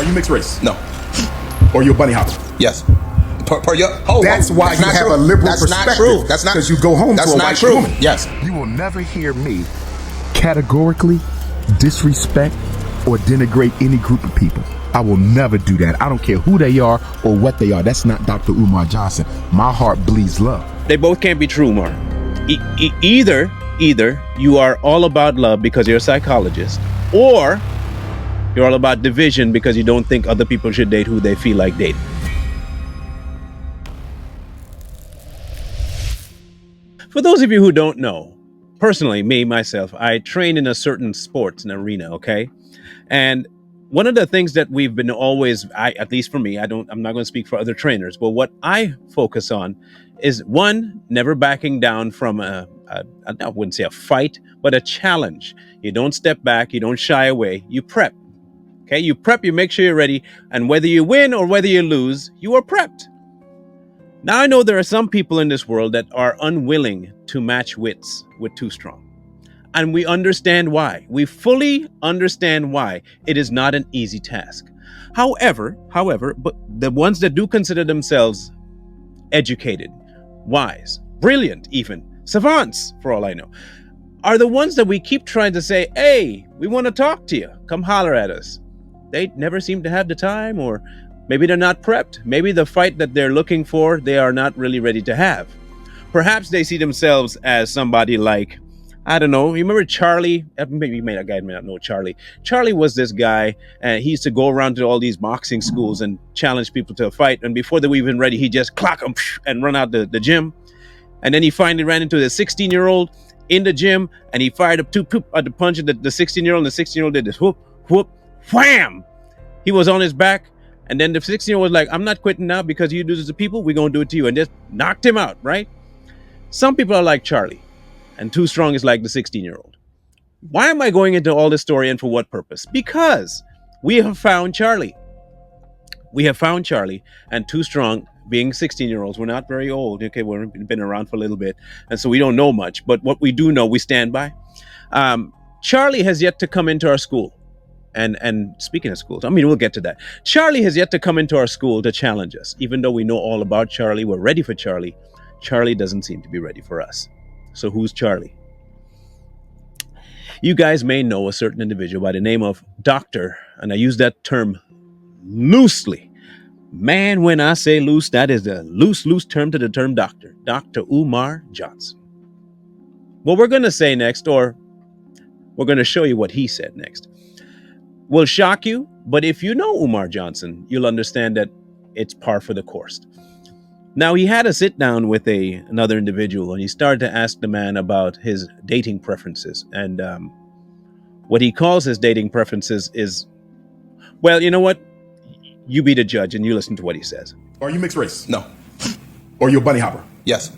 Are you mixed race? No. Or you a bunny hopper? Yes. That's why you have a liberal perspective. That's not true. That's not. Because you go home to a white woman. Yes. You will never hear me categorically disrespect or denigrate any group of people. I will never do that. I don't care who they are or what they are. That's not Dr. Umar Johnson. My heart bleeds love. They both can't be true, Umar. Either you are all about love because you're a psychologist, or you're all about division because you don't think other people should date who they feel like dating. For those of you who don't know, personally, myself, I train in a certain sports and arena, okay? And one of the things that we've been always, at least for me, I'm not going to speak for other trainers, but what I focus on is, one, never backing down from I wouldn't say a fight, but a challenge. You don't step back, you don't shy away, you prep. Okay, you prep, you make sure you're ready, and whether you win or whether you lose, you are prepped. Now, I know there are some people in this world that are unwilling to match wits with Too Strong. And we understand why. We fully understand why it is not an easy task. However, but the ones that do consider themselves educated, wise, brilliant even, savants, for all I know, are the ones that we keep trying to say, hey, we want to talk to you. Come holler at us. They never seem to have the time, or maybe they're not prepped. Maybe the fight that they're looking for, they are not really ready to have. Perhaps they see themselves as somebody like, I don't know, you remember Charlie? Maybe a guy may not know Charlie. Charlie was this guy, and he used to go around to all these boxing schools and challenge people to a fight. And before they were even ready, he just clock them and run out the gym. And then he finally ran into the 16-year-old in the gym, and he fired up two at the punch of the 16-year-old, and the 16-year-old did this whoop, whoop, wham! He was on his back, and then the 16-year-old was like, I'm not quitting now because you do this to people, we're going to do it to you, and just knocked him out, right? Some people are like Charlie, and Too Strong is like the 16-year-old. Why am I going into all this story, and for what purpose? Because we have found Charlie. We have found Charlie, and Too Strong, being 16-year-olds, we're not very old. Okay, we've been around for a little bit, and so we don't know much. But what we do know, we stand by. Charlie has yet to come into our school. And speaking of schools, I mean, we'll get to that. Charlie has yet to come into our school to challenge us. Even though we know all about Charlie, we're ready for Charlie. Charlie doesn't seem to be ready for us. So who's Charlie? You guys may know a certain individual by the name of Doctor, and I use that term loosely. Man, when I say loose, that is a loose term to the term doctor. Dr. Umar Johnson. What we're going to say next, or we're going to show you what he said next, will shock you, but if you know Umar Johnson, you'll understand that it's par for the course. Now, he had a sit down with another individual, and he started to ask the man about his dating preferences. And what he calls his dating preferences is, well, you know what? You be the judge and you listen to what he says. Are you mixed race? No. Or you a bunny hopper? Yes.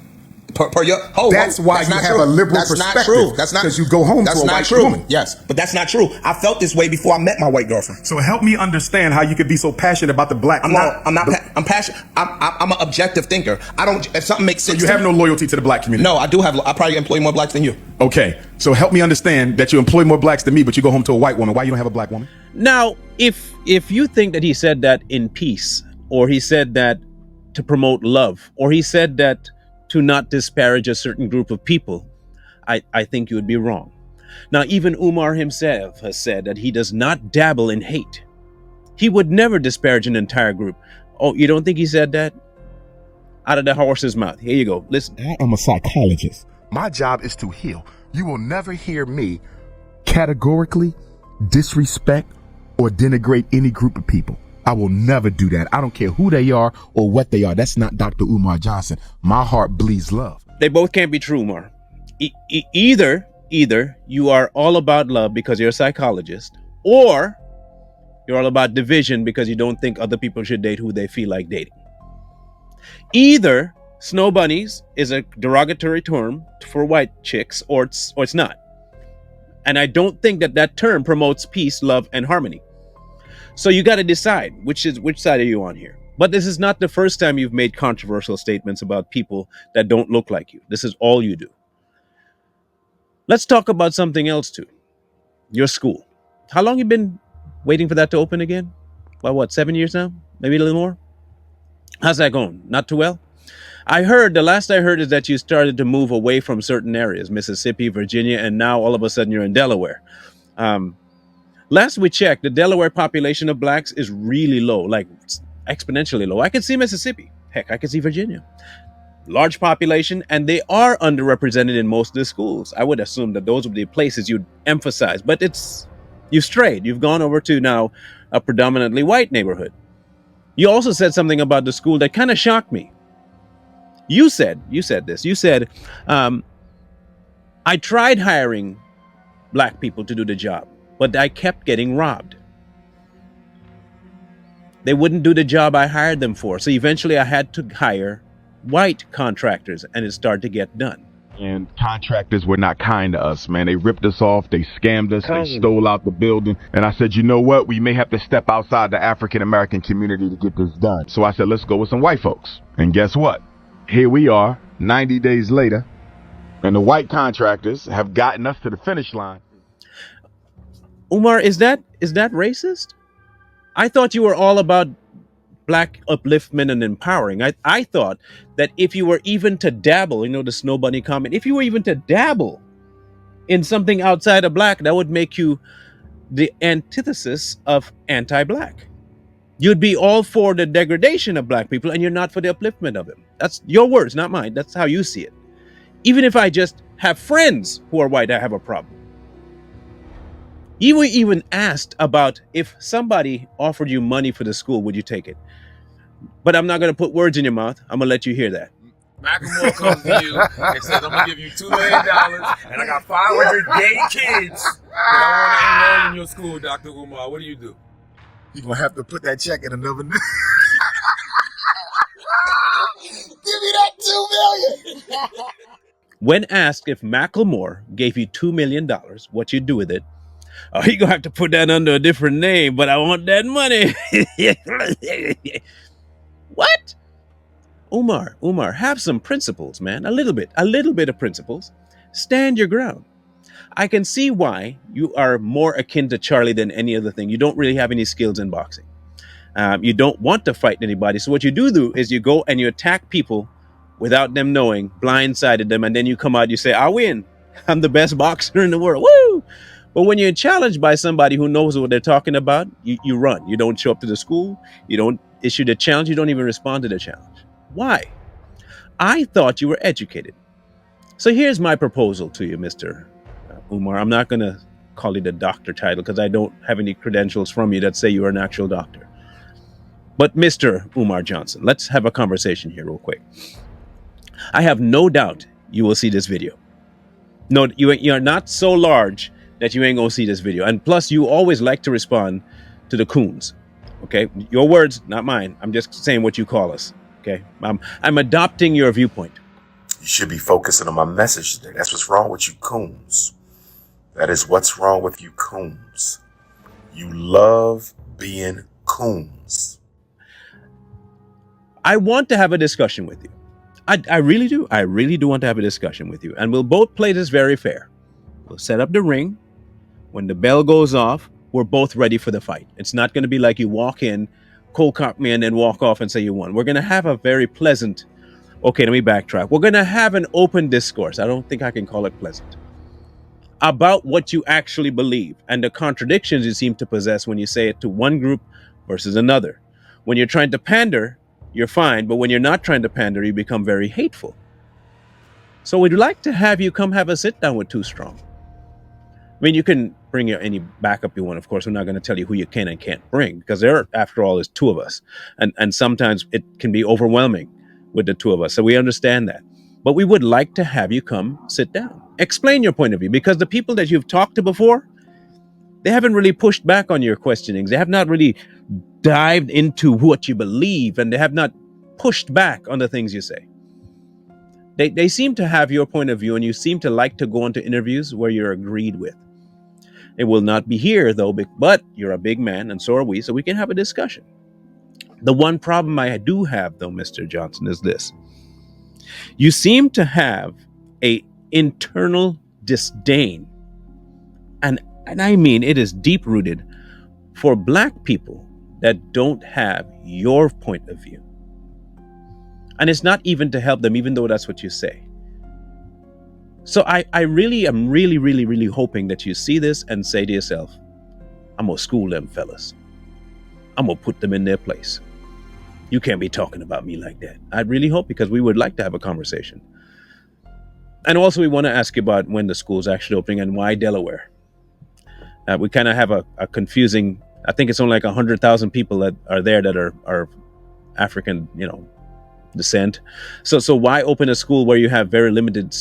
That's why you have a liberal perspective. That's not true. That's not, because you go home to a white woman. Yes, but that's not true. I felt this way before I met my white girlfriend. So help me understand how you could be so passionate about the black. I'm passionate. I'm an objective thinker. I don't. If something makes sense. So you have no loyalty to the black community. No, I do have. I probably employ more blacks than you. Okay, so help me understand that you employ more blacks than me, but you go home to a white woman. Why you don't have a black woman? Now, if you think that he said that in peace, or he said that to promote love, or he said that to not disparage a certain group of people, I think you would be wrong. Now, even Umar himself has said that he does not dabble in hate. He would never disparage an entire group. Oh, you don't think he said that? Out of the horse's mouth. Here you go. Listen. I am a psychologist. My job is to heal. You will never hear me categorically disrespect or denigrate any group of people. I will never do that. I don't care who they are or what they are. That's not Dr. Umar Johnson. My heart bleeds love. They both can't be true, Umar. Either you are all about love because you're a psychologist, or you're all about division because you don't think other people should date who they feel like dating. Either snow bunnies is a derogatory term for white chicks, or it's not. And I don't think that term promotes peace, love, and harmony. So you got to decide which side are you on here. But this is not the first time you've made controversial statements about people that don't look like you. This is all you do. Let's talk about something else too. Your school. How long you been waiting for that to open again? Well, what, 7 years now? Maybe a little more? How's that going? Not too well? I heard, the last I heard is that you started to move away from certain areas, Mississippi, Virginia, and now all of a sudden you're in Delaware. Um, Last we checked, the Delaware population of blacks is really low, like exponentially low. I could see Mississippi. Heck, I could see Virginia. Large population, and they are underrepresented in most of the schools. I would assume that those would be places you'd emphasize, but you've strayed. You've gone over to now a predominantly white neighborhood. You also said something about the school that kind of shocked me. You said this. You said, I tried hiring black people to do the job, but I kept getting robbed. They wouldn't do the job I hired them for. So eventually I had to hire white contractors, and it started to get done. And contractors were not kind to us, man. They ripped us off. They scammed us. They stole out the building. And I said, you know what? We may have to step outside the African-American community to get this done. So I said, let's go with some white folks. And guess what? Here we are, 90 days later, and the white contractors have gotten us to the finish line. Umar, is that racist? I thought you were all about black upliftment and empowering. I thought that if you were even to dabble, the Snow Bunny comment, if you were even to dabble in something outside of black, that would make you the antithesis of anti-black. You'd be all for the degradation of black people, and you're not for the upliftment of them. That's your words, not mine. That's how you see it. Even if I just have friends who are white, I have a problem. You were even asked about if somebody offered you money for the school, would you take it? But I'm not going to put words in your mouth. I'm going to let you hear that. Macklemore comes to you and says, I'm going to give you $2 million, and I got 500 gay kids that I want to enroll in your school, Dr. Umar. What do? You're going to have to put that check in another... Give me that $2 million! When asked if Macklemore gave you $2 million, what you'd do with it, you're going to have to put that under a different name, but I want that money. What? Umar, have some principles, man. A little bit of principles. Stand your ground. I can see why you are more akin to Charlie than any other thing. You don't really have any skills in boxing. You don't want to fight anybody. So what you do is you go and you attack people without them knowing, blindsided them, and then you come out, you say, I win. I'm the best boxer in the world. Woo! But when you're challenged by somebody who knows what they're talking about, you run. You don't show up to the school. You don't issue the challenge. You don't even respond to the challenge. Why? I thought you were educated. So here's my proposal to you, Mr. Umar. I'm not going to call it a doctor title because I don't have any credentials from you that say you're an actual doctor. But Mr. Umar Johnson, let's have a conversation here real quick. I have no doubt you will see this video. No, you're not so large that you ain't gonna see this video. And plus, you always like to respond to the coons. Okay, your words, not mine. I'm just saying what you call us. Okay, I'm adopting your viewpoint. You should be focusing on my message today. That's what's wrong with you coons. That is what's wrong with you coons. You love being coons. I want to have a discussion with you. I really do. I really do want to have a discussion with you. And we'll both play this very fair. We'll set up the ring. When the bell goes off, we're both ready for the fight. It's not going to be like you walk in, cold cock me, and then walk off and say you won. We're going to have a very pleasant, okay, let me backtrack. We're going to have an open discourse. I don't think I can call it pleasant. About what you actually believe and the contradictions you seem to possess when you say it to one group versus another. When you're trying to pander, you're fine. But when you're not trying to pander, you become very hateful. So we'd like to have you come have a sit down with Too Strong. I mean, you can bring any backup you want. Of course, we're not going to tell you who you can and can't bring because there, after all, is two of us. And sometimes it can be overwhelming with the two of us. So we understand that. But we would like to have you come sit down. Explain your point of view, because the people that you've talked to before, they haven't really pushed back on your questionings. They have not really dived into what you believe, and they have not pushed back on the things you say. They seem to have your point of view, and you seem to like to go into interviews where you're agreed with. It will not be here, though, but you're a big man, and so are we, so we can have a discussion. The one problem I do have, though, Mr. Johnson, is this. You seem to have a internal disdain, and I mean it is deep-rooted, for black people that don't have your point of view. And it's not even to help them, even though that's what you say. So I really am really hoping that you see this and say to yourself, I'm going to school them fellas. I'm going to put them in their place. You can't be talking about me like that. I really hope, because we would like to have a conversation. And also we want to ask you about when the school's actually opening and why Delaware. We kind of have a confusing, I think it's only like 100,000 people that are there that are African, descent. So why open a school where you have very limited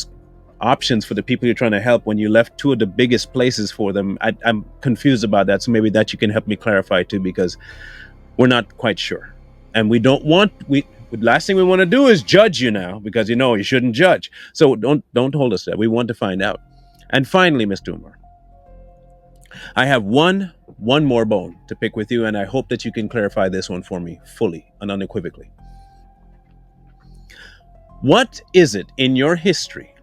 options for the people you're trying to help when you left two of the biggest places for them? I'm confused about that. So maybe that you can help me clarify too, because we're not quite sure. And we don't want, the last thing we want to do is judge you now, because you shouldn't judge. So don't hold us to that. We want to find out. And finally, Mr. Umar, I have one more bone to pick with you, and I hope that you can clarify this one for me fully and unequivocally. What is it in your history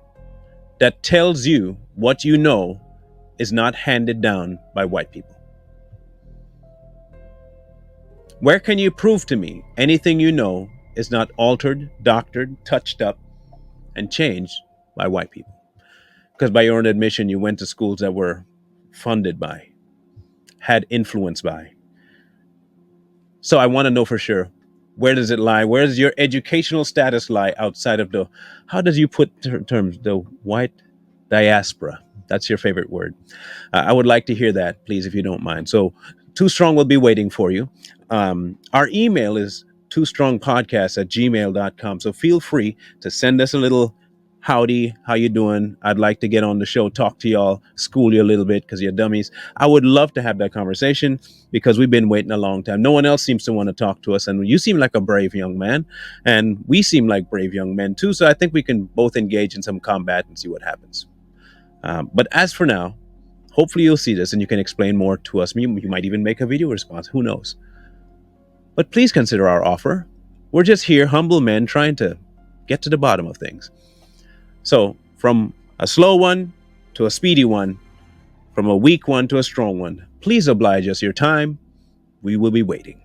that tells you what you know is not handed down by white people? Where can you prove to me anything you know is not altered, doctored, touched up, and changed by white people? Because by your own admission, you went to schools that were funded by, had influence by. So I want to know for sure, where does it lie? Where does your educational status lie outside of how does you put terms, the white diaspora? That's your favorite word. I would like to hear that, please, if you don't mind. So Too Strong will be waiting for you. Our email is twostrongpodcast@gmail.com. So feel free to send us a little howdy, how you doing? I'd like to get on the show, talk to y'all, school you a little bit because you're dummies. I would love to have that conversation because we've been waiting a long time. No one else seems to want to talk to us, and you seem like a brave young man, and we seem like brave young men too. So I think we can both engage in some combat and see what happens. But as for now, hopefully you'll see this and you can explain more to us. You might even make a video response. Who knows? But please consider our offer. We're just here, humble men, trying to get to the bottom of things. So from a slow one to a speedy one, from a weak one to a strong one, please oblige us your time. We will be waiting.